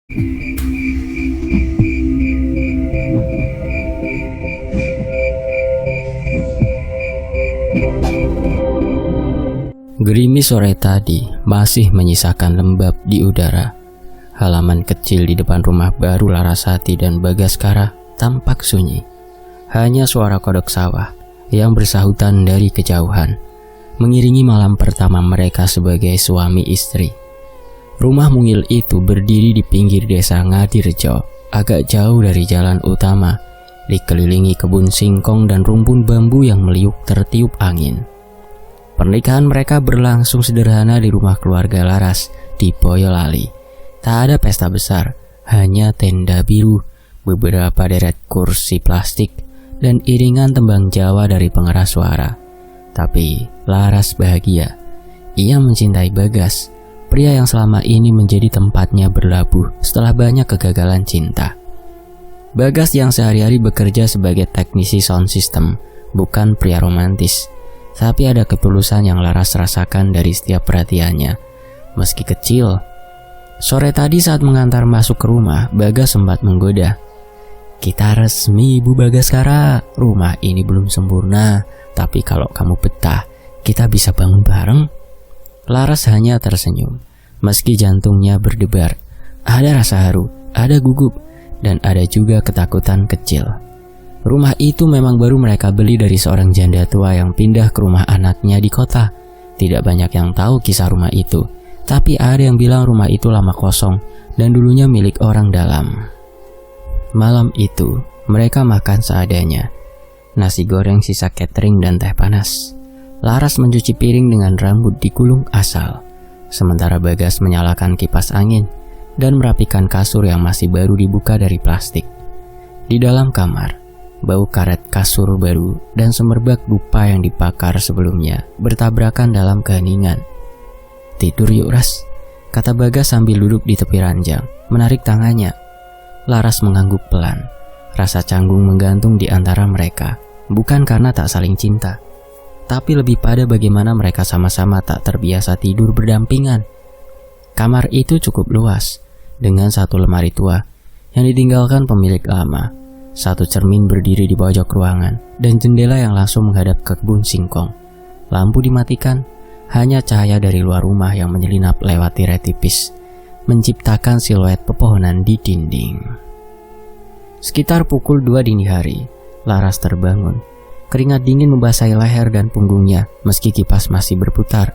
Gerimis sore tadi masih menyisakan lembab di udara. Halaman kecil di depan rumah baru Larasati dan Bagaskara tampak sunyi. Hanya suara kodok sawah yang bersahutan dari kejauhan mengiringi malam pertama mereka sebagai suami istri. Rumah mungil itu berdiri di pinggir desa Ngadirejo, agak jauh dari jalan utama, dikelilingi kebun singkong dan rumpun bambu yang meliuk tertiup angin. Pernikahan mereka berlangsung sederhana di rumah keluarga Laras di Boyolali. Tak ada pesta besar, hanya tenda biru, beberapa deret kursi plastik, dan iringan tembang Jawa dari pengeras suara. Tapi Laras bahagia. Ia mencintai Bagas, pria yang selama ini menjadi tempatnya berlabuh setelah banyak kegagalan cinta. Bagas yang sehari-hari bekerja sebagai teknisi sound system, bukan pria romantis. Tapi ada ketulusan yang Laras rasakan dari setiap perhatiannya, meski kecil. Sore tadi saat mengantar masuk ke rumah, Bagas sempat menggoda. "Kita resmi, Bu Bagaskara. Rumah ini belum sempurna, tapi kalau kamu betah, kita bisa bangun bareng." Laras hanya tersenyum, meski jantungnya berdebar. Ada rasa haru, ada gugup, dan ada juga ketakutan kecil. Rumah itu memang baru mereka beli dari seorang janda tua yang pindah ke rumah anaknya di kota. Tidak banyak yang tahu kisah rumah itu, tapi ada yang bilang rumah itu lama kosong dan dulunya milik orang dalam. Malam itu, mereka makan seadanya. Nasi goreng sisa catering dan teh panas. Laras mencuci piring dengan rambut digulung asal, sementara Bagas menyalakan kipas angin dan merapikan kasur yang masih baru dibuka dari plastik. Di dalam kamar, bau karet kasur baru dan semerbak dupa yang dibakar sebelumnya bertabrakan dalam keheningan. "Tidur yuk Ras," kata Bagas sambil duduk di tepi ranjang, menarik tangannya. Laras mengangguk pelan. Rasa canggung menggantung di antara mereka, bukan karena tak saling cinta, tapi lebih pada bagaimana mereka sama-sama tak terbiasa tidur berdampingan. Kamar itu cukup luas, dengan satu lemari tua yang ditinggalkan pemilik lama, satu cermin berdiri di pojok ruangan, dan jendela yang langsung menghadap ke kebun singkong. Lampu dimatikan, hanya cahaya dari luar rumah yang menyelinap lewat tirai tipis, menciptakan siluet pepohonan di dinding. Sekitar pukul 2 dini hari, Laras terbangun. Keringat dingin membasahi leher dan punggungnya, meski kipas masih berputar.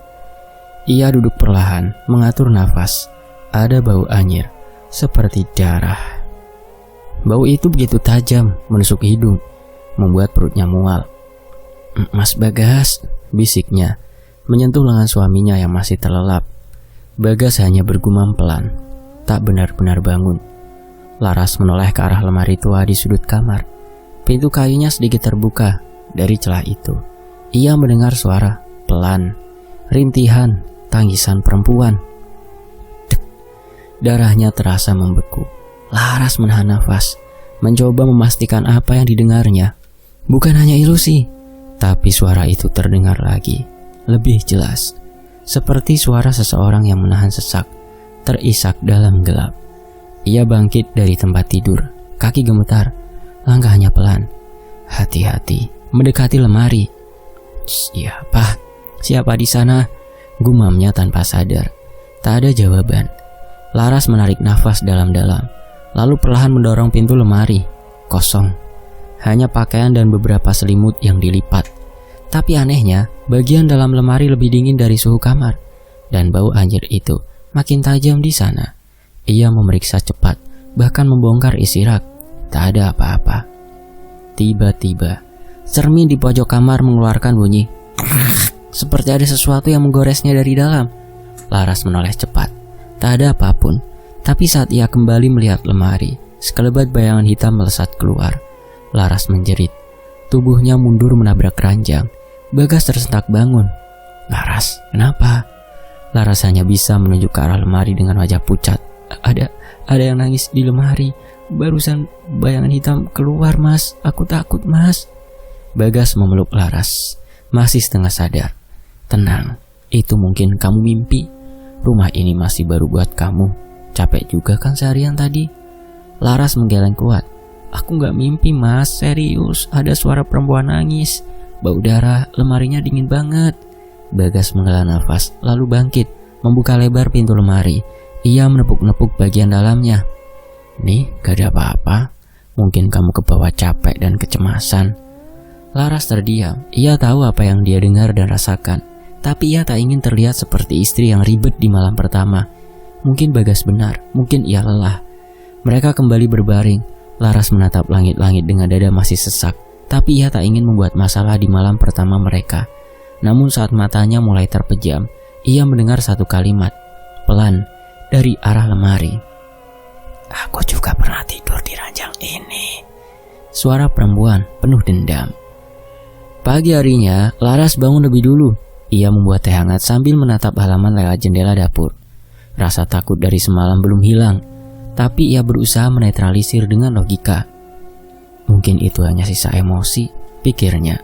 Ia duduk perlahan, mengatur nafas. Ada bau anyir, seperti darah. Bau itu begitu tajam, menusuk hidung, membuat perutnya mual. "Mas Bagas," bisiknya, menyentuh lengan suaminya yang masih terlelap. Bagas hanya bergumam pelan, tak benar-benar bangun. Laras menoleh ke arah lemari tua di sudut kamar. Pintu kayunya sedikit terbuka. Dari celah itu, ia mendengar suara pelan, rintihan, tangisan perempuan. Dek, darahnya terasa membeku. Laras menahan nafas, mencoba memastikan apa yang didengarnya. Bukan hanya ilusi, tapi suara itu terdengar lagi, lebih jelas. Seperti suara seseorang yang menahan sesak, terisak dalam gelap. Ia bangkit dari tempat tidur, kaki gemetar, langkahnya pelan. Hati-hati, mendekati lemari. "Siapa? Siapa di sana?" gumamnya tanpa sadar. Tak ada jawaban. Laras menarik nafas dalam-dalam, lalu perlahan mendorong pintu lemari. Kosong. Hanya pakaian dan beberapa selimut yang dilipat. Tapi anehnya, bagian dalam lemari lebih dingin dari suhu kamar, dan bau anjir itu makin tajam di sana. Ia memeriksa cepat, bahkan membongkar isi rak. Tak ada apa-apa. Tiba-tiba, cermin di pojok kamar mengeluarkan bunyi seperti ada sesuatu yang menggoresnya dari dalam. Laras menoleh cepat. Tak ada apapun. Tapi saat ia kembali melihat lemari, sekelebat bayangan hitam melesat keluar. Laras menjerit. Tubuhnya mundur menabrak ranjang. Bagas tersentak bangun. "Laras, kenapa?" Laras hanya bisa menunjuk ke arah lemari dengan wajah pucat. Ada yang nangis di lemari. Barusan bayangan hitam keluar, Mas. Aku takut, Mas." Bagas memeluk Laras, masih setengah sadar. "Tenang, itu mungkin kamu mimpi. Rumah ini masih baru buat kamu. Capek juga kan seharian tadi? Laras menggeleng kuat. Aku gak mimpi mas, serius. Ada suara perempuan nangis. Bau darah, lemarinya dingin banget. Bagas menghela nafas, lalu bangkit, membuka lebar pintu lemari. Ia menepuk-nepuk bagian dalamnya. Nih, gak ada apa-apa. Mungkin kamu kebawa capek dan kecemasan. Laras terdiam. Ia tahu apa yang dia dengar dan rasakan. Tapi ia tak ingin terlihat seperti istri yang ribet di malam pertama. Mungkin Bagas benar, mungkin ia lelah. Mereka kembali berbaring. Laras menatap langit-langit dengan dada masih sesak. Tapi ia tak ingin membuat masalah di malam pertama mereka. Namun saat matanya mulai terpejam, ia mendengar satu kalimat, pelan, dari arah lemari. Aku juga pernah tidur di ranjang ini. Suara perempuan penuh dendam. Pagi harinya, Laras bangun lebih dulu. Ia membuat teh hangat sambil menatap halaman lewat jendela dapur. Rasa takut dari semalam belum hilang, tapi ia berusaha menetralisir dengan logika. Mungkin itu hanya sisa emosi, pikirnya.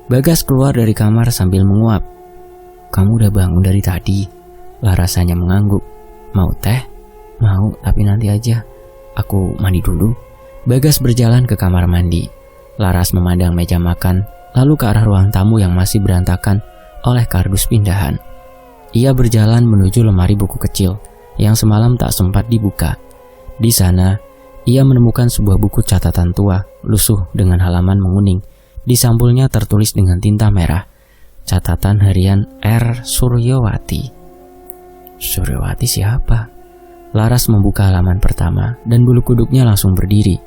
Bagas keluar dari kamar sambil menguap. Kamu udah bangun dari tadi? Laras hanya mengangguk. Mau teh? Mau, tapi nanti aja. Aku mandi dulu. Bagas berjalan ke kamar mandi. Laras memandang meja makan, lalu ke arah ruang tamu yang masih berantakan oleh kardus pindahan. Ia berjalan menuju lemari buku kecil yang semalam tak sempat dibuka. Di sana, ia menemukan sebuah buku catatan tua, lusuh dengan halaman menguning. Di sampulnya tertulis dengan tinta merah, catatan harian R. Suryawati. Suryawati siapa? Laras membuka halaman pertama dan bulu kuduknya langsung berdiri.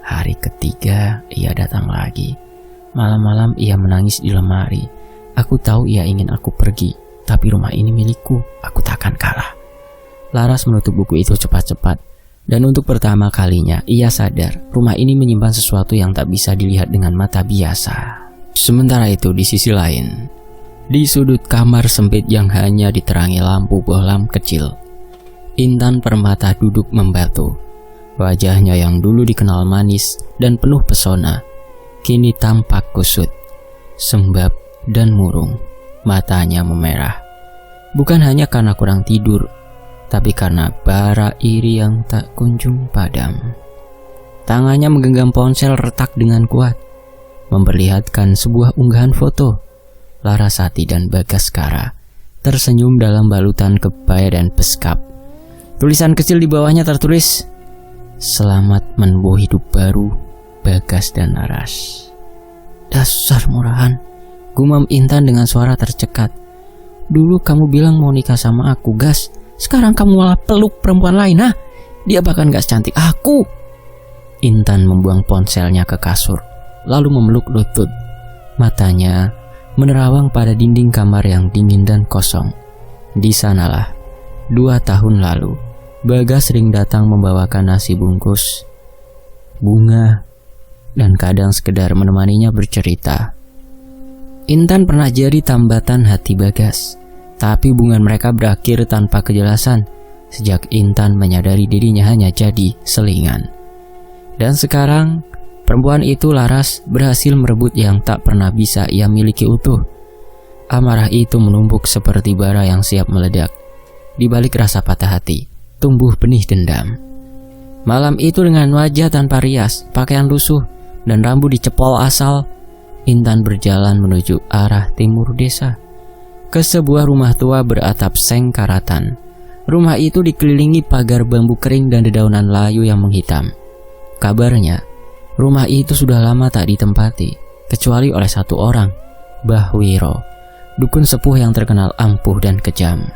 Hari ketiga ia datang lagi. Malam-malam ia menangis di lemari. Aku tahu ia ingin aku pergi, tapi rumah ini milikku, aku takkan kalah. Laras menutup buku itu cepat-cepat. Dan untuk pertama kalinya ia sadar rumah ini menyimpan sesuatu yang tak bisa dilihat dengan mata biasa. Sementara itu di sisi lain, di sudut kamar sempit yang hanya diterangi lampu bohlam kecil, Intan Permata duduk membatu. Wajahnya yang dulu dikenal manis dan penuh pesona, kini tampak kusut, sembab dan murung. Matanya memerah. Bukan hanya karena kurang tidur, tapi karena bara iri yang tak kunjung padam. Tangannya menggenggam ponsel retak dengan kuat, memperlihatkan sebuah unggahan foto. Larasati dan Bagaskara tersenyum dalam balutan kebaya dan beskap. Tulisan kecil di bawahnya tertulis, "Selamat menempuh hidup baru, Bagas dan Laras." Dasar murahan, gumam Intan dengan suara tercekat. Dulu kamu bilang mau nikah sama aku, Gas. Sekarang kamu malah peluk perempuan lain, ha? Dia bahkan gak secantik aku. Intan membuang ponselnya ke kasur, lalu memeluk lutut. Matanya menerawang pada dinding kamar yang dingin dan kosong. Di sanalah, 2 tahun lalu, Bagas sering datang membawakan nasi bungkus, bunga, dan kadang sekedar menemaninya bercerita. Intan pernah jadi tambatan hati Bagas. Tapi hubungan mereka berakhir tanpa kejelasan sejak Intan menyadari dirinya hanya jadi selingan. Dan sekarang, perempuan itu Laras berhasil merebut yang tak pernah bisa ia miliki utuh. Amarah itu menumpuk seperti bara yang siap meledak. Di balik rasa patah hati, tumbuh benih dendam. Malam itu dengan wajah tanpa rias, pakaian lusuh, dan rambut dicepol asal, Intan berjalan menuju arah timur desa, ke sebuah rumah tua beratap seng karatan. Rumah itu dikelilingi pagar bambu kering dan dedaunan layu yang menghitam. Kabarnya, rumah itu sudah lama tak ditempati, kecuali oleh satu orang, Mbah Wiro, dukun sepuh yang terkenal ampuh dan kejam.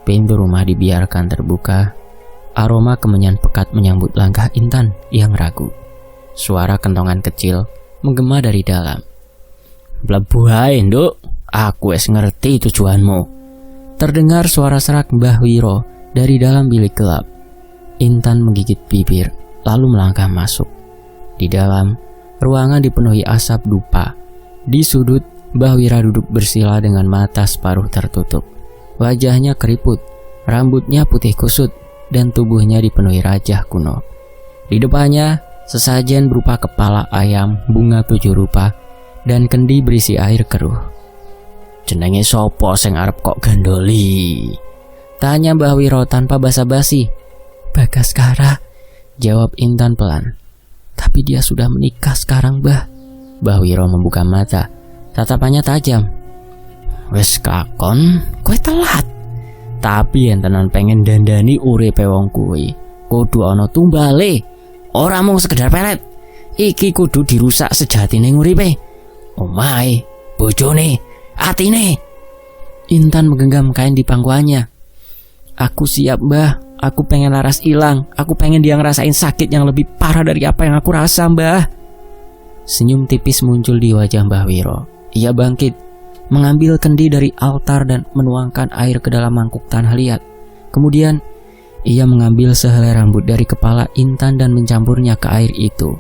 Pintu rumah dibiarkan terbuka. Aroma kemenyan pekat menyambut langkah Intan yang ragu. Suara kentongan kecil menggema dari dalam. "Mlebu hae, Nduk. Aku wis ngerti tujuanmu." Terdengar suara serak Mbah Wiro dari dalam bilik gelap. Intan menggigit bibir, lalu melangkah masuk. Di dalam, ruangan dipenuhi asap dupa. Di sudut, Mbah Wira duduk bersila dengan mata separuh tertutup. Wajahnya keriput, rambutnya putih kusut, dan tubuhnya dipenuhi rajah kuno. Di depannya, sesajen berupa kepala ayam, bunga 7 rupa, dan kendi berisi air keruh. "Jenenge sopo sing arep kok gandoli?" Tanya Mbah Wiro tanpa basa-basi. Bagaskara, jawab Intan pelan. Tapi dia sudah menikah sekarang, Mbah. Mbah Wiro membuka mata, tatapannya tajam. Wes kakon, kowe telat. Tapi yen tenan pengen dandani uripe wong kuwi, kudu ana tumbale. Ora mung sekedar pelet. Iki kudu dirusak sejatine nguripe. Omahe, bojone, atine. Intan menggenggam kain di pangkuannya. Aku siap, Mbah. Aku pengen Laras hilang. Aku pengen dia ngerasain sakit yang lebih parah dari apa yang aku rasa, Mbah. Senyum tipis muncul di wajah Mbah Wiro. Ia bangkit, mengambil kendi dari altar dan menuangkan air ke dalam mangkuk tanah liat. Kemudian, ia mengambil sehelai rambut dari kepala Intan dan mencampurnya ke air itu.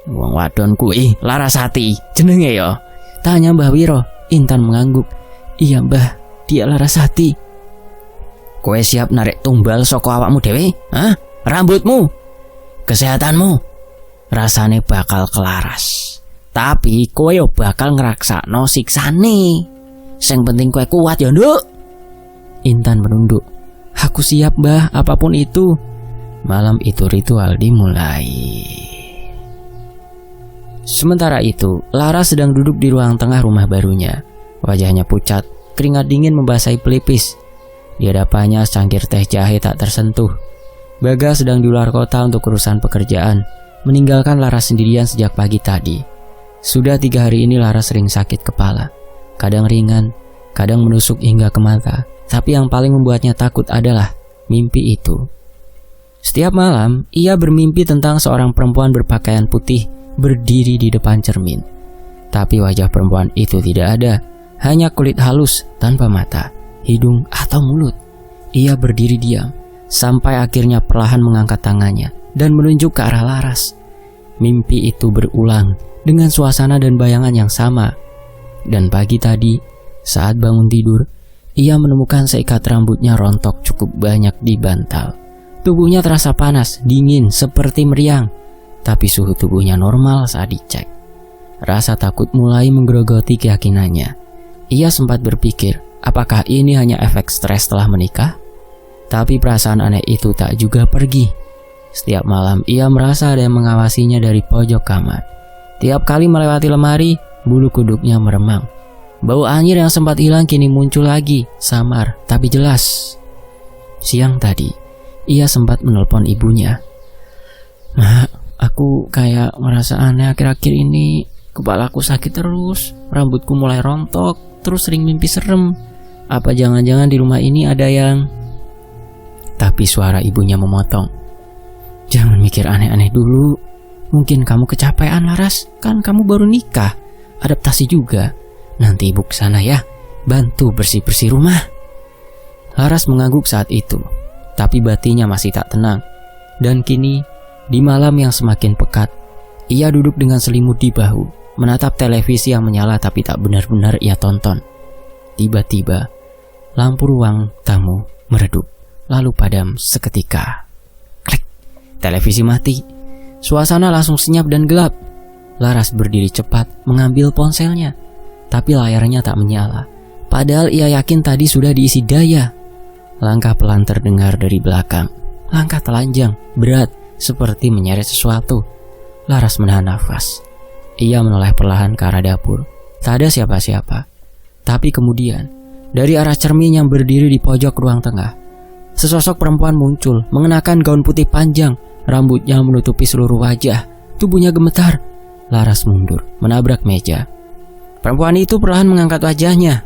Wong wadon kuwi Larasati, jenenge ya? Tanya Mbah Wiro. Intan mengangguk. Iya, Mbah, dia Larasati. Kowe siap narik tumbal saka awakmu dhewe? Hah? Rambutmu? Kesehatanmu? Rasane bakal kelaras. Tapi kowe yo bakal ngraksakno siksane. Sing penting kowe kuat ya, Nduk. Intan menunduk. Aku siap, Mbah, apapun itu. Malam itu ritual dimulai. Sementara itu, Laras sedang duduk di ruang tengah rumah barunya. Wajahnya pucat, keringat dingin membasahi pelipis. Di hadapannya secangkir teh jahe tak tersentuh. Bagas sedang di luar kota untuk urusan pekerjaan, meninggalkan Laras sendirian sejak pagi tadi. Sudah 3 hari ini Laras sering sakit kepala. Kadang ringan, kadang menusuk hingga ke mata. Tapi yang paling membuatnya takut adalah mimpi itu. Setiap malam, ia bermimpi tentang seorang perempuan berpakaian putih berdiri di depan cermin. Tapi wajah perempuan itu tidak ada, hanya kulit halus tanpa mata, hidung atau mulut. Ia berdiri diam, sampai akhirnya perlahan mengangkat tangannya dan menunjuk ke arah Laras. Mimpi itu berulang dengan suasana dan bayangan yang sama. Dan pagi tadi, saat bangun tidur, ia menemukan seikat rambutnya rontok cukup banyak di bantal. Tubuhnya terasa panas, dingin, seperti meriang. Tapi suhu tubuhnya normal saat dicek. Rasa takut mulai menggerogoti keyakinannya. Ia sempat berpikir, apakah ini hanya efek stres setelah menikah? Tapi perasaan aneh itu tak juga pergi. Setiap malam ia merasa ada yang mengawasinya dari pojok kamar. Tiap kali melewati lemari, bulu kuduknya meremang. Bau anyir yang sempat hilang kini muncul lagi, samar tapi jelas. Siang tadi, ia sempat menelpon ibunya. Mak, aku kayak merasa aneh akhir-akhir ini. Kepalaku sakit terus, rambutku mulai rontok, terus sering mimpi serem. Apa jangan-jangan di rumah ini ada yang... Tapi suara ibunya memotong. Jangan mikir aneh-aneh dulu. Mungkin kamu kecapean, Laras. Kan kamu baru nikah. Adaptasi juga. Nanti ibu kesana ya. Bantu bersih-bersih rumah. Laras mengangguk saat itu. Tapi batinnya masih tak tenang. Dan kini, di malam yang semakin pekat, ia duduk dengan selimut di bahu, menatap televisi yang menyala tapi tak benar-benar ia tonton. Tiba-tiba, lampu ruang tamu meredup, lalu padam seketika. Klik, televisi mati. Suasana langsung senyap dan gelap. Laras berdiri cepat mengambil ponselnya, tapi layarnya tak menyala. Padahal ia yakin tadi sudah diisi daya. Langkah pelan terdengar dari belakang. Langkah telanjang, berat, seperti menyeret sesuatu. Laras menahan nafas. Ia menoleh perlahan ke arah dapur. Tak ada siapa-siapa. Tapi kemudian, dari arah cermin yang berdiri di pojok ruang tengah, sesosok perempuan muncul, mengenakan gaun putih panjang, rambutnya menutupi seluruh wajah, tubuhnya gemetar. Laras mundur, menabrak meja. Perempuan itu perlahan mengangkat wajahnya.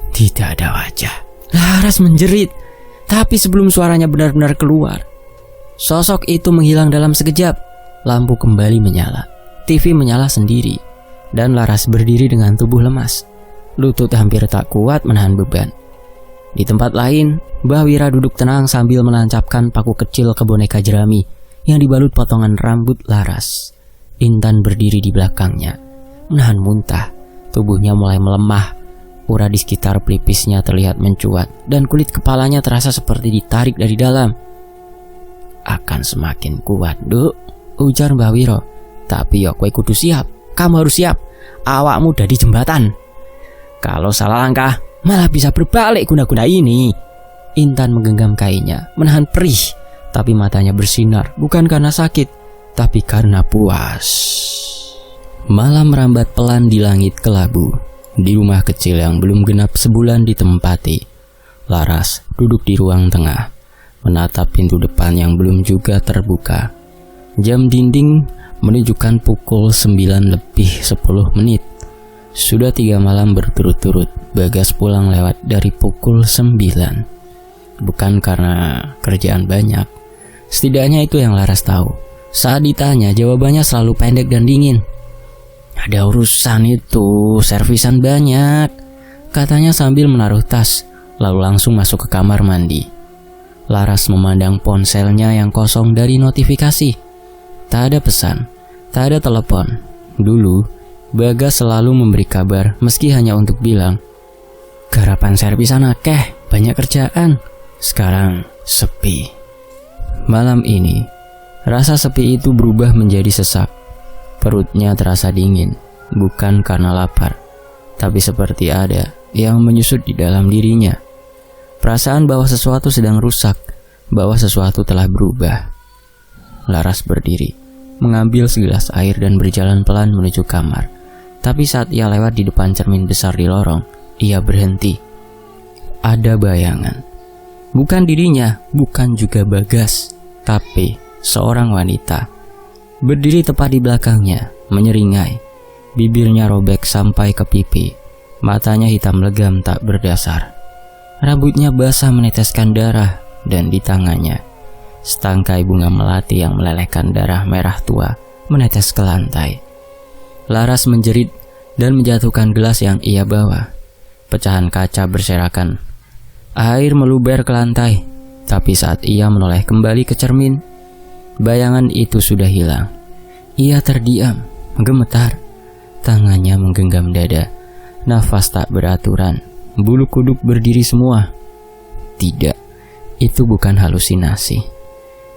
Tidak ada wajah. Laras menjerit, tapi sebelum suaranya benar-benar keluar, sosok itu menghilang dalam sekejap. Lampu kembali menyala, TV menyala sendiri, dan Laras berdiri dengan tubuh lemas. Lutut hampir tak kuat menahan beban. Di tempat lain, Mbah Wira duduk tenang sambil menancapkan paku kecil ke boneka jerami yang dibalut potongan rambut Laras. Intan berdiri di belakangnya, menahan muntah. Tubuhnya mulai melemah. Urat di sekitar pelipisnya terlihat mencuat, dan kulit kepalanya terasa seperti ditarik dari dalam. Akan semakin kuat, Duk, ujar Mbah Wiro. Tapi yo kowe kudu siap. Kamu harus siap. Awakmu udah di jembatan. Kalau salah langkah, malah bisa berbalik guna-guna ini. Intan menggenggam kainnya, menahan perih, tapi matanya bersinar bukan karena sakit, tapi karena puas. Malam merambat pelan di langit kelabu. Di rumah kecil yang belum genap sebulan ditempati, Laras duduk di ruang tengah, menatap pintu depan yang belum juga terbuka. Jam dinding menunjukkan pukul 9:10. Sudah 3 malam berturut-turut Bagas pulang lewat dari pukul 9. Bukan karena kerjaan banyak, setidaknya itu yang Laras tahu. Saat ditanya, jawabannya selalu pendek dan dingin. Ada urusan itu, servisan banyak, katanya sambil menaruh tas, lalu langsung masuk ke kamar mandi. Laras memandang ponselnya yang kosong dari notifikasi. Tak ada pesan, tak ada telepon. Dulu, Bagas selalu memberi kabar meski hanya untuk bilang, "Garapan servisan akeh, banyak kerjaan." Sekarang sepi. Malam ini, rasa sepi itu berubah menjadi sesak. Perutnya terasa dingin, bukan karena lapar, tapi seperti ada yang menyusut di dalam dirinya. Perasaan bahwa sesuatu sedang rusak, bahwa sesuatu telah berubah. Laras berdiri, mengambil segelas air dan berjalan pelan menuju kamar. Tapi saat ia lewat di depan cermin besar di lorong, ia berhenti. Ada bayangan. Bukan dirinya, bukan juga Bagas, tapi seorang wanita. Berdiri tepat di belakangnya, menyeringai. Bibirnya robek sampai ke pipi. Matanya hitam legam tak berdasar. Rambutnya basah meneteskan darah, dan di tangannya setangkai bunga melati yang melelehkan darah merah tua menetes ke lantai. Laras menjerit dan menjatuhkan gelas yang ia bawa. Pecahan kaca berserakan. Air meluber ke lantai. Tapi saat ia menoleh kembali ke cermin, bayangan itu sudah hilang. Ia terdiam, gemetar. Tangannya menggenggam dada. Nafas tak beraturan. Bulu kuduk berdiri semua. Tidak, itu bukan halusinasi.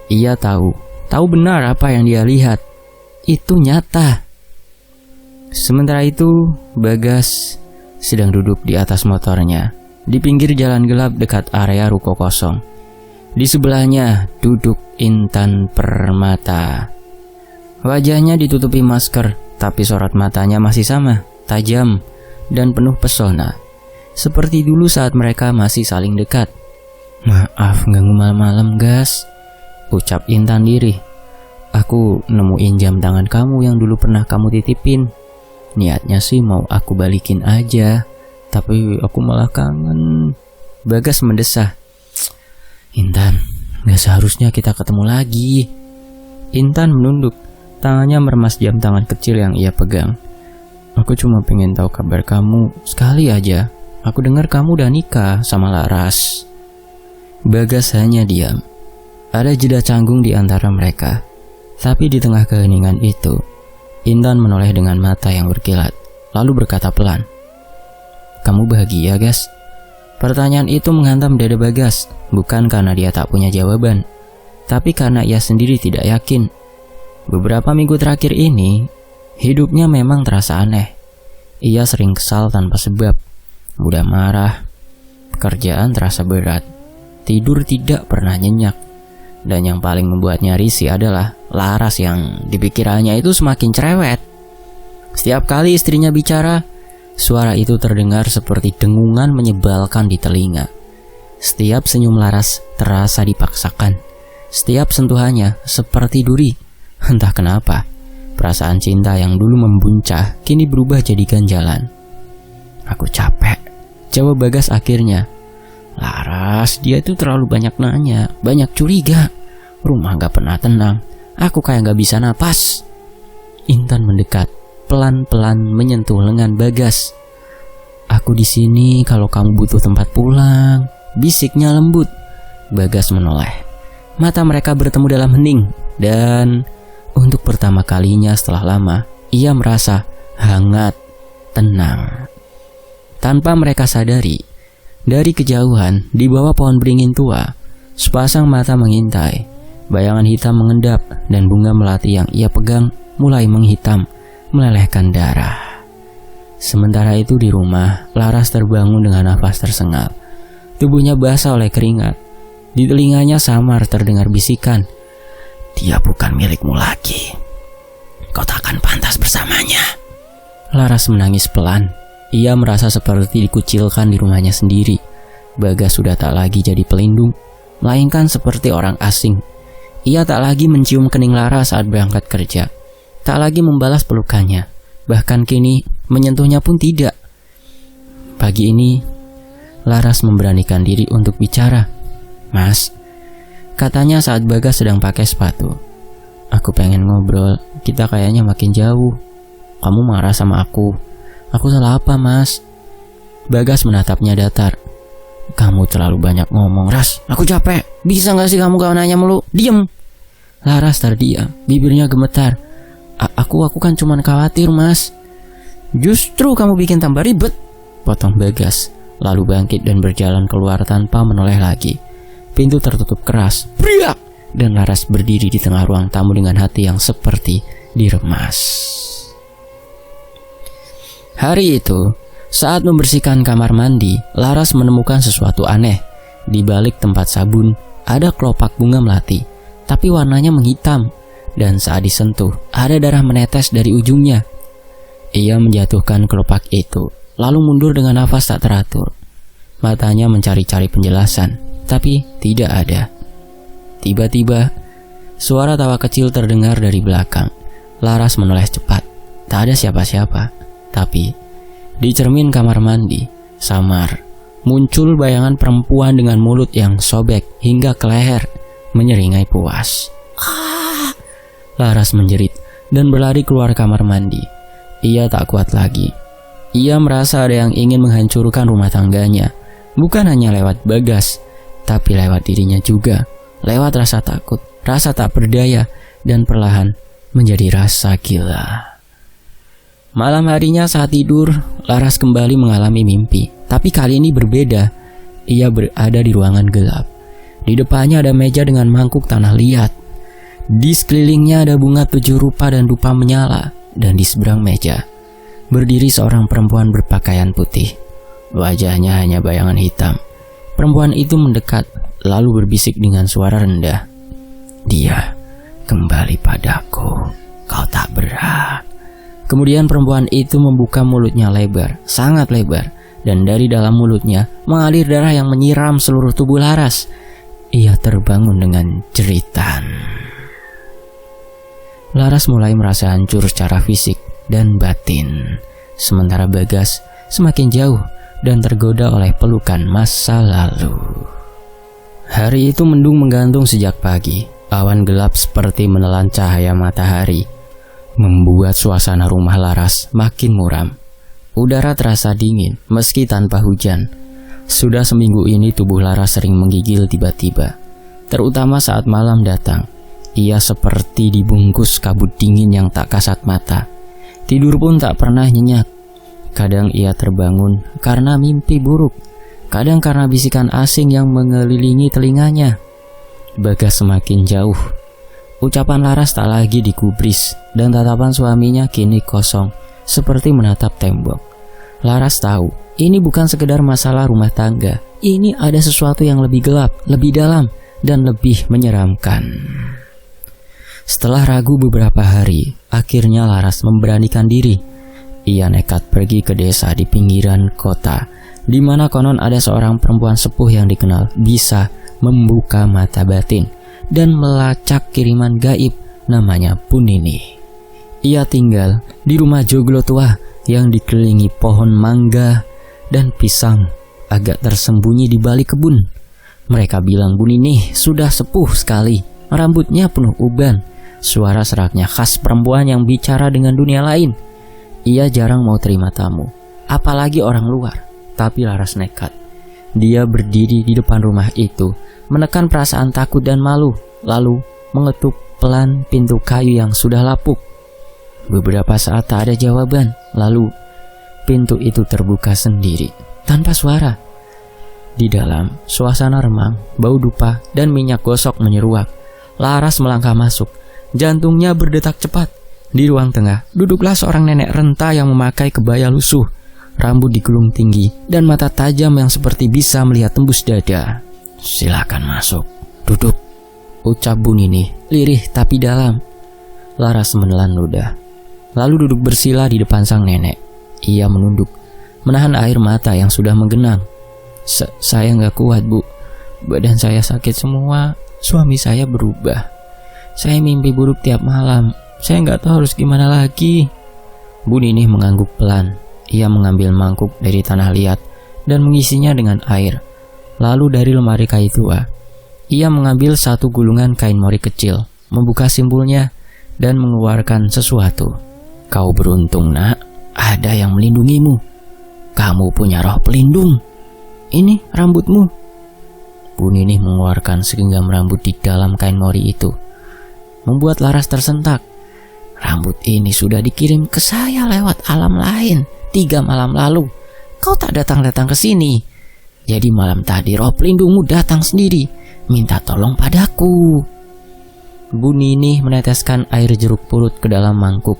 Ia tahu benar apa yang dia lihat. Itu nyata. Sementara itu, Bagas sedang duduk di atas motornya, di pinggir jalan gelap dekat area ruko kosong. Di sebelahnya duduk Intan Permata. Wajahnya ditutupi masker, tapi sorot matanya masih sama, tajam dan penuh pesona. Seperti dulu saat mereka masih saling dekat. "Maaf ganggu malam-malam, Gas," ucap Intan diri. "Aku nemuin jam tangan kamu yang dulu pernah kamu titipin. Niatnya sih mau aku balikin aja, tapi aku malah kangen." Bagas mendesah. "Intan, gak seharusnya kita ketemu lagi." Intan menunduk, tangannya meremas jam tangan kecil yang ia pegang. "Aku cuma pengen tahu kabar kamu sekali aja. Aku dengar kamu udah nikah sama Laras." Bagas hanya diam. Ada jeda canggung di antara mereka. Tapi di tengah keheningan itu, Intan menoleh dengan mata yang berkilat, lalu berkata pelan, "Kamu bahagia, Gas?" Pertanyaan itu menghantam dada Bagas, bukan karena dia tak punya jawaban, tapi karena ia sendiri tidak yakin. Beberapa minggu terakhir ini, hidupnya memang terasa aneh. Ia sering kesal tanpa sebab, mudah marah, pekerjaan terasa berat, tidur tidak pernah nyenyak. Dan yang paling membuatnya risih adalah Laras yang dipikirannya itu semakin cerewet. Setiap kali istrinya bicara, suara itu terdengar seperti dengungan menyebalkan di telinga. Setiap senyum Laras terasa dipaksakan. Setiap sentuhannya seperti duri. Entah kenapa, perasaan cinta yang dulu membuncah kini berubah jadi ganjalan. "Aku capek," jawab Bagas akhirnya. "Laras, dia itu terlalu banyak nanya, banyak curiga. Rumah gak pernah tenang. Aku kayak gak bisa napas." Intan mendekat, pelan-pelan menyentuh lengan Bagas. "Aku di sini kalau kamu butuh tempat pulang," bisiknya lembut. Bagas menoleh. Mata mereka bertemu dalam hening, dan untuk pertama kalinya setelah lama, ia merasa hangat, tenang. Tanpa mereka sadari, dari kejauhan, di bawah pohon beringin tua, sepasang mata mengintai. Bayangan hitam mengendap, dan bunga melati yang ia pegang mulai menghitam, melelehkan darah. Sementara itu di rumah, Laras terbangun dengan nafas tersengal. Tubuhnya basah oleh keringat. Di telinganya samar terdengar bisikan, "Dia bukan milikmu lagi. Kau tak akan pantas bersamanya." Laras menangis pelan. Ia merasa seperti dikucilkan di rumahnya sendiri. Bagas sudah tak lagi jadi pelindung, melainkan seperti orang asing. Ia tak lagi mencium kening Laras saat berangkat kerja, tak lagi membalas pelukannya, bahkan kini menyentuhnya pun tidak. Pagi ini, Laras memberanikan diri untuk bicara. "Mas," katanya saat Bagas sedang pakai sepatu, "aku pengen ngobrol, kita kayaknya makin jauh. Kamu marah sama aku. Aku salah apa, Mas?" Bagas menatapnya datar. "Kamu terlalu banyak ngomong, Ras. Aku capek. Bisa gak sih kamu gak nanya mulu? Diem." Laras terdiam, bibirnya gemetar. Aku kan cuman khawatir, Mas." "Justru kamu bikin tambah ribet," potong Bagas, lalu bangkit dan berjalan keluar tanpa menoleh lagi. Pintu tertutup keras. Briak! Dan Laras berdiri di tengah ruang tamu dengan hati yang seperti diremas. Hari itu, saat membersihkan kamar mandi, Laras menemukan sesuatu aneh. Di balik tempat sabun, ada kelopak bunga melati, tapi warnanya menghitam. Dan saat disentuh, ada darah menetes dari ujungnya. Ia menjatuhkan kelopak itu, lalu mundur dengan nafas tak teratur. Matanya mencari-cari penjelasan, tapi tidak ada. Tiba-tiba, suara tawa kecil terdengar dari belakang. Laras menoleh cepat. Tak ada siapa-siapa. Tapi, di cermin kamar mandi, samar, muncul bayangan perempuan dengan mulut yang sobek hingga ke leher, menyeringai puas. "Ah!" Laras menjerit dan berlari keluar kamar mandi. Ia tak kuat lagi. Ia merasa ada yang ingin menghancurkan rumah tangganya. Bukan hanya lewat Bagas, tapi lewat dirinya juga. Lewat rasa takut, rasa tak berdaya, dan perlahan menjadi rasa gila. Malam harinya saat tidur, Laras kembali mengalami mimpi. Tapi kali ini berbeda. Ia berada di ruangan gelap. Di depannya ada meja dengan mangkuk tanah liat. Di sekelilingnya ada bunga 7 rupa dan dupa menyala. Dan di seberang meja berdiri seorang perempuan berpakaian putih. Wajahnya hanya bayangan hitam. Perempuan itu mendekat, lalu berbisik dengan suara rendah, "Dia kembali padaku. Kau tak berhak." Kemudian perempuan itu membuka mulutnya lebar, sangat lebar, dan dari dalam mulutnya mengalir darah yang menyiram seluruh tubuh Laras. Ia terbangun dengan jeritan. Laras mulai merasa hancur secara fisik dan batin. Sementara Bagas semakin jauh dan tergoda oleh pelukan masa lalu. Hari itu mendung menggantung sejak pagi. Awan gelap seperti menelan cahaya matahari, membuat suasana rumah Laras makin muram. Udara terasa dingin meski tanpa hujan. Sudah seminggu ini tubuh Laras sering menggigil tiba-tiba, terutama saat malam datang. Ia seperti dibungkus kabut dingin yang tak kasat mata. Tidur pun tak pernah nyenyak. Kadang ia terbangun karena mimpi buruk, kadang karena bisikan asing yang mengelilingi telinganya. Bagas semakin jauh. Ucapan Laras tak lagi digubris, dan tatapan suaminya kini kosong, seperti menatap tembok. Laras tahu, ini bukan sekedar masalah rumah tangga. Ini ada sesuatu yang lebih gelap, lebih dalam, dan lebih menyeramkan. Setelah ragu beberapa hari, akhirnya Laras memberanikan diri. Ia nekat pergi ke desa di pinggiran kota, di mana konon ada seorang perempuan sepuh yang dikenal bisa membuka mata batin dan melacak kiriman gaib, namanya Punini. Ia tinggal di rumah joglo tua yang dikelilingi pohon mangga dan pisang, agak tersembunyi di balik kebun. Mereka bilang Punini sudah sepuh sekali, rambutnya penuh uban, suara seraknya khas perempuan yang bicara dengan dunia lain. Ia jarang mau terima tamu, apalagi orang luar, tapi Laras nekat. Dia berdiri di depan rumah itu, menekan perasaan takut dan malu, lalu mengetuk pelan pintu kayu yang sudah lapuk. Beberapa saat tak ada jawaban, lalu pintu itu terbuka sendiri, tanpa suara. Di dalam, suasana remang, bau dupa, dan minyak gosok menyeruak. Laras melangkah masuk, jantungnya berdetak cepat. Di ruang tengah, duduklah seorang nenek renta yang memakai kebaya lusuh. rambut digulung tinggi, dan mata tajam yang seperti bisa melihat tembus dada. "Silakan masuk, duduk," ucap Bu Nini, lirih tapi dalam. Laras menelan ludah, lalu duduk bersila di depan sang nenek. Ia menunduk, menahan air mata yang sudah menggenang. Saya nggak kuat, Bu. Badan saya sakit semua. Suami saya berubah. Saya mimpi buruk tiap malam. Saya nggak tahu harus gimana lagi." Bu Nini mengangguk pelan. Ia mengambil mangkuk dari tanah liat dan mengisinya dengan air. Lalu dari lemari kayu tua, ia mengambil satu gulungan kain mori kecil, membuka simpulnya, dan mengeluarkan sesuatu. "Kau beruntung, Nak. Ada yang melindungimu. Kamu punya roh pelindung. Ini rambutmu." Bu Nini mengeluarkan segenggam rambut di dalam kain mori itu, membuat Laras tersentak. "Rambut ini sudah dikirim ke saya lewat alam lain 3 malam lalu. Kau tak datang-datang ke sini. Jadi malam tadi roh pelindungmu datang sendiri, minta tolong padaku." Bu Nini meneteskan air jeruk purut ke dalam mangkuk,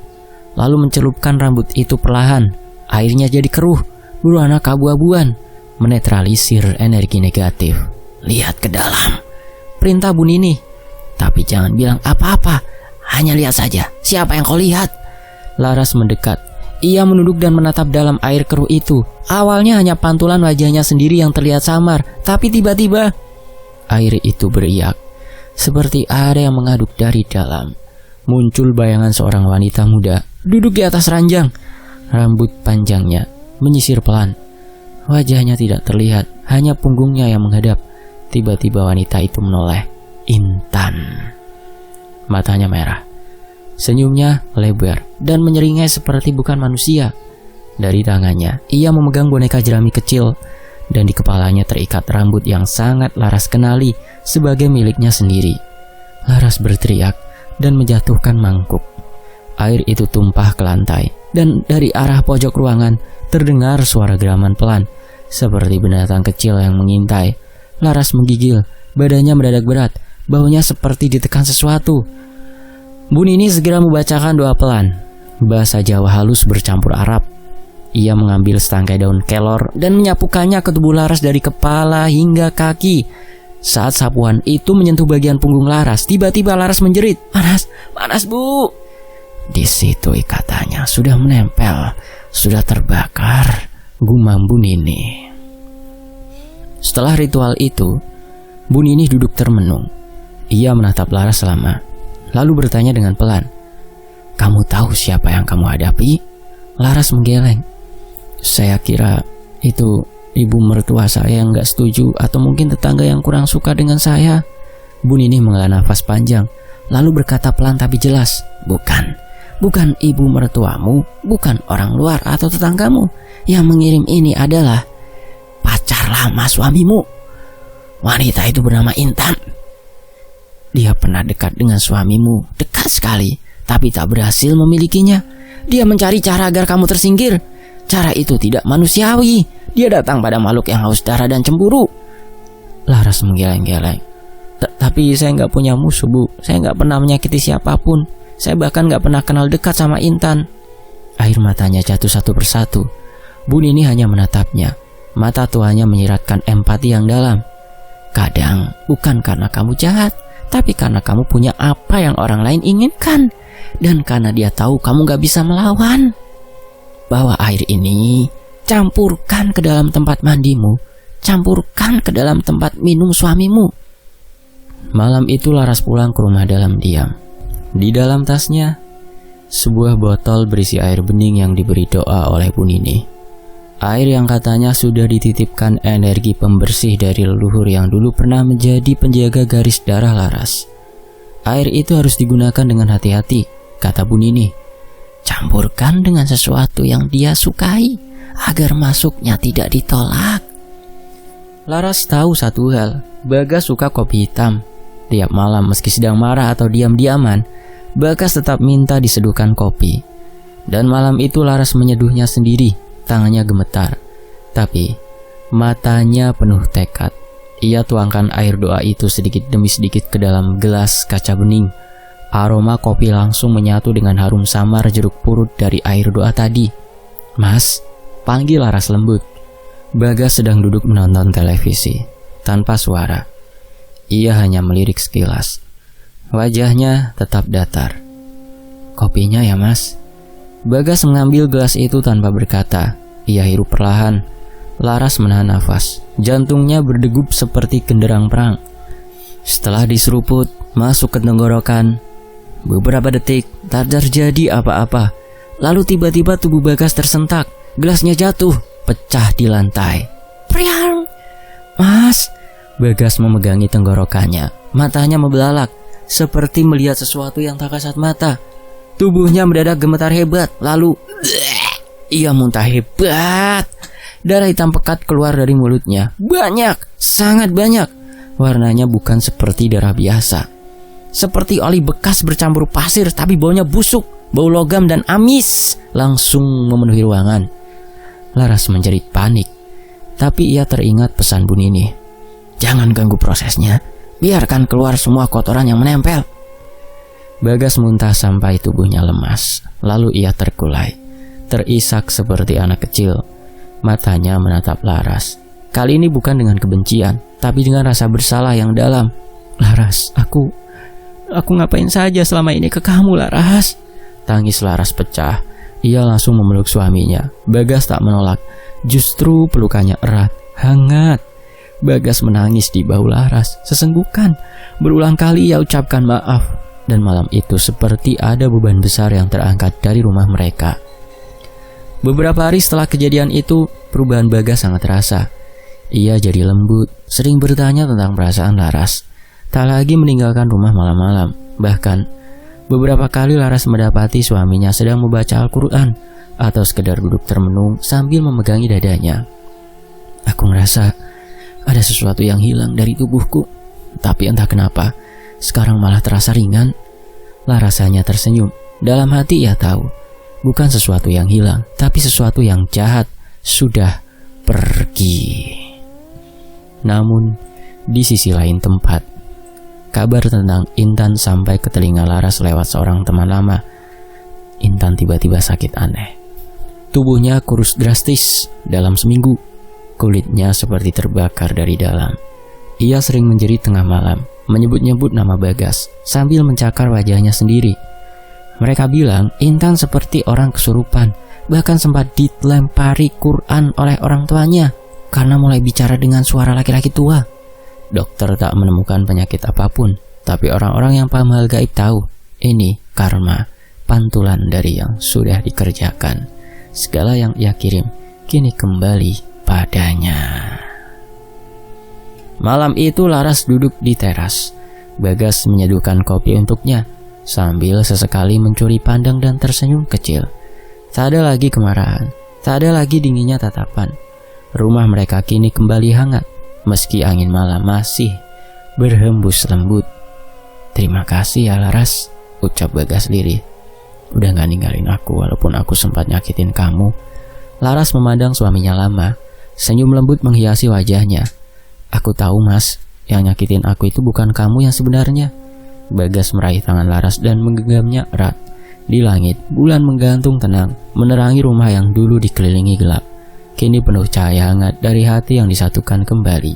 lalu mencelupkan rambut itu perlahan. Airnya jadi keruh, berwarna keabu-abuan, menetralisir energi negatif. "Lihat ke dalam," perintah Bu Nini. "Tapi jangan bilang apa-apa, hanya lihat saja. Siapa yang kau lihat?" Laras mendekat. Ia menunduk dan menatap dalam air keruh itu. Awalnya hanya pantulan wajahnya sendiri yang terlihat samar, tapi tiba-tiba air itu beriak, seperti ada yang mengaduk dari dalam. Muncul bayangan seorang wanita muda, duduk di atas ranjang. Rambut panjangnya menyisir pelan. Wajahnya tidak terlihat, hanya punggungnya yang menghadap. Tiba-tiba wanita itu menoleh. Intan. Matanya merah. Senyumnya lebar dan menyeringai seperti bukan manusia. Dari tangannya, ia memegang boneka jerami kecil, dan di kepalanya terikat rambut yang sangat Laras kenali sebagai miliknya sendiri. Laras berteriak dan menjatuhkan mangkuk. Air itu tumpah ke lantai, dan dari arah pojok ruangan terdengar suara geraman pelan, seperti binatang kecil yang mengintai. Laras menggigil, badannya mendadak berat, baunya seperti ditekan sesuatu. Bu Nini segera membacakan doa pelan, bahasa Jawa halus bercampur Arab. Ia mengambil setangkai daun kelor dan menyapukannya ke tubuh Laras dari kepala hingga kaki. Saat sapuan itu menyentuh bagian punggung Laras, tiba-tiba Laras menjerit, "Panas, panas, Bu!" "Di situ ikatannya sudah menempel, sudah terbakar," gumam Bu Nini. Setelah ritual itu, Bu Nini duduk termenung. Ia menatap Laras lama, lalu bertanya dengan pelan, "Kamu tahu siapa yang kamu hadapi?" Laras menggeleng. "Saya kira itu ibu mertua saya yang gak setuju, atau mungkin tetangga yang kurang suka dengan saya." Bu Nini menghela nafas panjang, lalu berkata pelan tapi jelas, Bukan ibu mertuamu, bukan orang luar atau tetanggamu. Yang mengirim ini adalah pacar lama suamimu. Wanita itu bernama Intan. Dia pernah dekat dengan suamimu, dekat sekali, tapi tak berhasil memilikinya. Dia mencari cara agar kamu tersingkir. Cara itu tidak manusiawi. Dia datang pada makhluk yang haus darah dan cemburu." Laras menggeleng-geleng. "Tapi saya nggak punya musuh, Bu. Saya nggak pernah menyakiti siapapun. Saya bahkan nggak pernah kenal dekat sama Intan." Air matanya jatuh satu persatu. Bu Nini hanya menatapnya. Mata tuanya menyiratkan empati yang dalam. "Kadang bukan karena kamu jahat, tapi karena kamu punya apa yang orang lain inginkan. Dan karena dia tahu kamu gak bisa melawan. Bawa air ini, campurkan ke dalam tempat mandimu, campurkan ke dalam tempat minum suamimu." Malam itu Laras pulang ke rumah dalam diam. Di dalam tasnya, sebuah botol berisi air bening yang diberi doa oleh Bu Nini. Air yang katanya sudah dititipkan energi pembersih dari leluhur yang dulu pernah menjadi penjaga garis darah Laras. Air itu harus digunakan dengan hati-hati, kata Bu Nini. Campurkan dengan sesuatu yang dia sukai, agar masuknya tidak ditolak. Laras tahu satu hal, Bagas suka kopi hitam. Tiap malam meski sedang marah atau diam-diaman, Bagas tetap minta diseduhkan kopi. Dan malam itu Laras menyeduhnya sendiri, tangannya gemetar. Tapi matanya penuh tekad. Ia tuangkan air doa itu sedikit demi sedikit ke dalam gelas kaca bening. Aroma kopi langsung menyatu dengan harum samar jeruk purut dari air doa tadi. "Mas, panggil Laras lembut. Bagas sedang duduk menonton televisi, tanpa suara. Ia hanya melirik sekilas. Wajahnya tetap datar. "Kopinya ya, Mas." Bagas mengambil gelas itu tanpa berkata. Ia hirup perlahan. Laras menahan nafas. Jantungnya berdegup seperti genderang perang. Setelah diseruput, masuk ke tenggorokan. Beberapa detik, tak terjadi apa-apa. Lalu tiba-tiba tubuh Bagas tersentak. Gelasnya jatuh, pecah di lantai. "Priang!" "Mas!" Bagas memegangi tenggorokannya. Matanya membelalak, seperti melihat sesuatu yang tak kasat mata. Tubuhnya mendadak gemetar hebat. Lalu ia muntah hebat. Darah hitam pekat keluar dari mulutnya. Banyak, sangat banyak. Warnanya bukan seperti darah biasa. Seperti oli bekas bercampur pasir, tapi baunya busuk. Bau logam dan amis langsung memenuhi ruangan. Laras menjerit panik. Tapi ia teringat pesan Bu Nini. "Jangan ganggu prosesnya. Biarkan keluar semua kotoran yang menempel." Bagas muntah sampai tubuhnya lemas. Lalu ia terkulai, terisak seperti anak kecil. Matanya menatap Laras. Kali ini bukan dengan kebencian, tapi dengan rasa bersalah yang dalam. "Laras, aku ngapain saja selama ini ke kamu, Laras?" Tangis Laras pecah. Ia langsung memeluk suaminya. Bagas tak menolak. Justru pelukannya erat, hangat. Bagas menangis di bahu Laras, sesenggukan. Berulang kali ia ucapkan maaf. Dan malam itu seperti ada beban besar yang terangkat dari rumah mereka. Beberapa hari setelah kejadian itu, perubahan Bagas sangat terasa. Ia jadi lembut, sering bertanya tentang perasaan Laras. Tak lagi meninggalkan rumah malam-malam. Bahkan beberapa kali Laras mendapati suaminya sedang membaca Al-Quran atau sekedar duduk termenung sambil memegangi dadanya. "Aku merasa ada sesuatu yang hilang dari tubuhku. Tapi entah kenapa, sekarang malah terasa ringan." Laras hanya tersenyum. Dalam hati ia tahu, bukan sesuatu yang hilang, tapi sesuatu yang jahat sudah pergi. Namun, di sisi lain tempat, kabar tentang Intan sampai ke telinga Laras lewat seorang teman lama. Intan tiba-tiba sakit aneh. Tubuhnya kurus drastis dalam seminggu. Kulitnya seperti terbakar dari dalam. Ia sering menjerit tengah malam, menyebut-nyebut nama Bagas, sambil mencakar wajahnya sendiri. Mereka bilang Intan seperti orang kesurupan, bahkan sempat dilempari Quran oleh orang tuanya, karena mulai bicara dengan suara laki-laki tua. Dokter tak menemukan penyakit apapun, tapi orang-orang yang paham hal gaib tahu, ini karma, pantulan dari yang sudah dikerjakan. Segala yang ia kirim, kini kembali padanya. Malam itu Laras duduk di teras. Bagas menyeduhkan kopi untuknya, sambil sesekali mencuri pandang dan tersenyum kecil. Tak ada lagi kemarahan, tak ada lagi dinginnya tatapan. Rumah mereka kini kembali hangat, meski angin malam masih berhembus lembut. "Terima kasih ya Laras," ucap Bagas lirih. "Udah gak ninggalin aku walaupun aku sempat nyakitin kamu." Laras memandang suaminya lama. Senyum lembut menghiasi wajahnya. "Aku tahu Mas, yang nyakitin aku itu bukan kamu yang sebenarnya." Bagas meraih tangan Laras dan menggenggamnya erat. Di langit, bulan menggantung tenang, menerangi rumah yang dulu dikelilingi gelap. Kini penuh cahaya hangat dari hati yang disatukan kembali.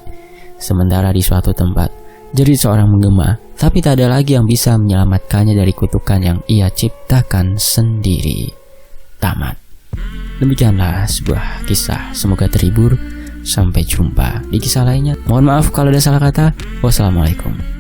Sementara di suatu tempat, jerit seorang menggema, tapi tak ada lagi yang bisa menyelamatkannya dari kutukan yang ia ciptakan sendiri. Tamat. Demikianlah sebuah kisah, semoga terhibur. Sampai jumpa di kisah lainnya. Mohon maaf kalau ada salah kata. Wassalamualaikum.